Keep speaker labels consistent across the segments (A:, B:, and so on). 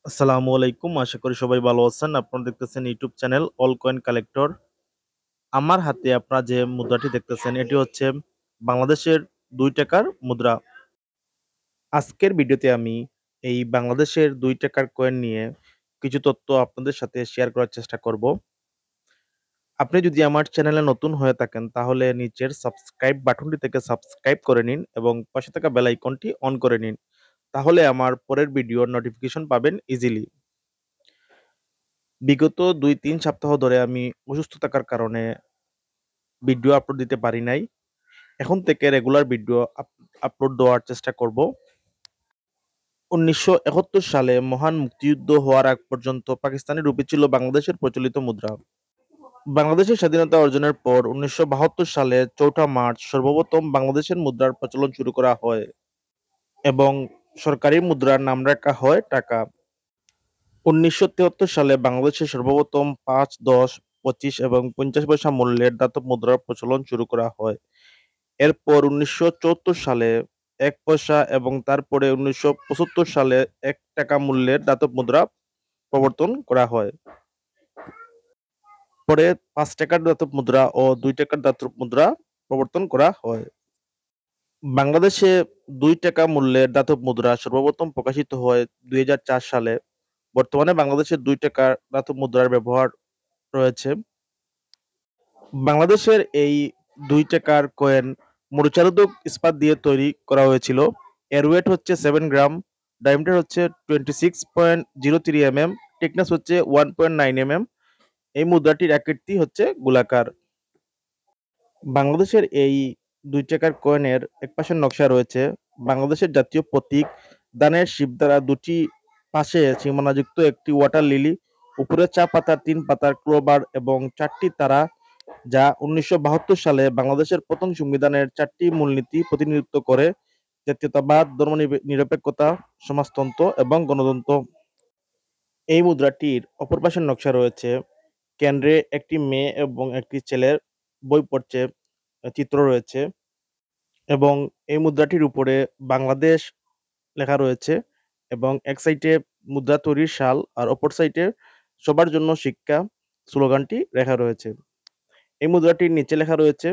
A: আসসালামু আলাইকুম। আশা করি সবাই ভালো আছেন। আপনারা দেখতেছেন YouTube channel all coin collector. আমার হাতে আপনারা যে মুদ্রাটি দেখতেছেন এটি হচ্ছে বাংলাদেশের ২ টাকার মুদ্রা। আজকের ভিডিওতে আমি এই বাংলাদেশের ২ টাকার কয়েন নিয়ে কিছু তথ্য আপনাদের সাথে শেয়ার করার চেষ্টা করব। আপনি যদি আমার চ্যানেলে নতুন হয়ে থাকেন তাহলে নিচের সাবস্ক্রাইব বাটনটি থেকে সাবস্ক্রাইব করে নিন এবং পাশে থাকা বেল আইকনটি অন করে নিন। তাহলে আমার পরের ভিডিওর নোটিফিকেশন পাবেন ইজিলি। বিগত ২-৩ সপ্তাহ ধরে আমি অসুস্থ থাকার কারণে ভিডিও আপলোড দিতে পারি নাই। এখন থেকে রেগুলার ভিডিও আপলোড দেওয়ার চেষ্টা করব। ১৯৭১ সালে মহান মুক্তিযুদ্ধ হওয়ার আগ পর্যন্ত পাকিস্তানি রুপি ছিল বাংলাদেশের প্রচলিত মুদ্রা। বাংলাদেশের স্বাধীনতা অর্জনের পর ১৯৭২ সালে ৪ঠা মার্চ সর্বপ্রথম বাংলাদেশের মুদ্রার প্রচলন শুরু করা হয় এবং সরকারি মুদ্রার নাম রাখা হয় টাকা। ১৯৭৩ সালে বাংলাদেশে সর্বপ্রথম ৫, ১০, ২৫ এবং ৫০ পয়সা মূল্যের ধাতব মুদ্রার প্রচলন শুরু করা হয়। এরপর ১৯৭৪ সালে ১ পয়সা এবং তারপরে ১৯৭৫ সালে ১ টাকা মূল্যের ধাতব মুদ্রা প্রবর্তন করা হয়। পরে ৫ টাকার ধাতব মুদ্রা ও ২ টাকার ধাতব মুদ্রা প্রবর্তন করা হয়। বাংলাদেশে ২ টাকা মূল্যের ধাতব মুদ্রা সর্বপ্রথম প্রকাশিত হয় ২০০৪ সালে। বর্তমানে বাংলাদেশে ২ টাকার ধাতব মুদ্রার ব্যবহার রয়েছে। বাংলাদেশের এই ২ টাকার কয়েন মরিচারোধক ইস্পাত দিয়ে তৈরি করা হয়েছিল। এর ওয়েট হচ্ছে 7 গ্রাম, ডায়ামিটার হচ্ছে 26.03 mm, thickness হচ্ছে 1.9 mm। এই মুদ্রাটির আকৃতি হচ্ছে গোলাকার। বাংলাদেশের এই ২ টাকার কয়েনের একপাশের নকশা রয়েছে বাংলাদেশের জাতীয় প্রতীক ধানের শিপ দ্বারা দুটি পাশে সীমানাযুক্ত একটি ওয়াটার লিলি, উপরে চা পাতার ৩ পাতার ক্লোবার এবং ৪টি তারা, যা ১৯৭২ সালে বাংলাদেশের প্রথম সংবিধানের ৪টি মূলনীতি প্রতিনিধিত্ব করে: জাতীয়তাবাদ, ধর্মনিরপেক্ষতা, সমাজতন্ত্র এবং গণতন্ত্র। এই মুদ্রাটির অপর পাশের নকশা রয়েছে কেন্দ্রে একটি মেয়ে এবং একটি ছেলের বই পড়ছে চিত্র রয়েছে এবং এই মুদ্রাটির উপরে বাংলাদেশ লেখা রয়েছে এবং এক সাইডে মুদ্রা তৈরির সাল আর অপর সাইডে সবার জন্য শিক্ষা স্লোগানটি লেখা রয়েছে। এই মুদ্রাটির নিচে লেখা রয়েছে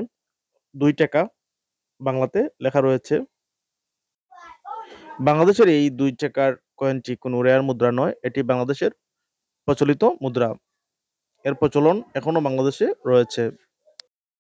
A: ২ টাকা, বাংলাতে লেখা রয়েছে। বাংলাদেশের এই ২ টাকার কয়েনটি কোনো রেয়ার মুদ্রা নয়, এটি বাংলাদেশের প্রচলিত মুদ্রা। এর প্রচলন এখনো বাংলাদেশে রয়েছে।